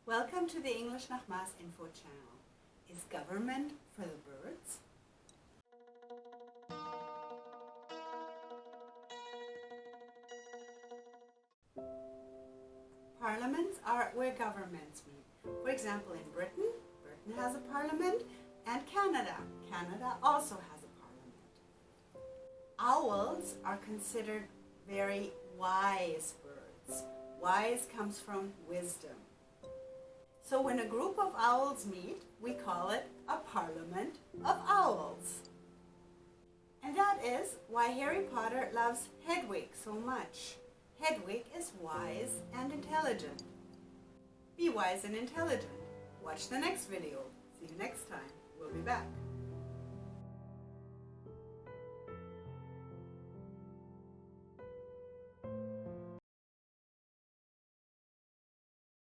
Welcome to the English nach info channel. Is government for the birds? Parliaments are where governments meet. For example, in Britain has a parliament, and Canada also has a parliament. Owls are considered very wise birds. Wise comes from wisdom. So when a group of owls meet, we call it a parliament of owls. And that is why Harry Potter loves Hedwig so much. Hedwig is wise and intelligent. Be wise and intelligent. Watch the next video. See you next time. We'll be back.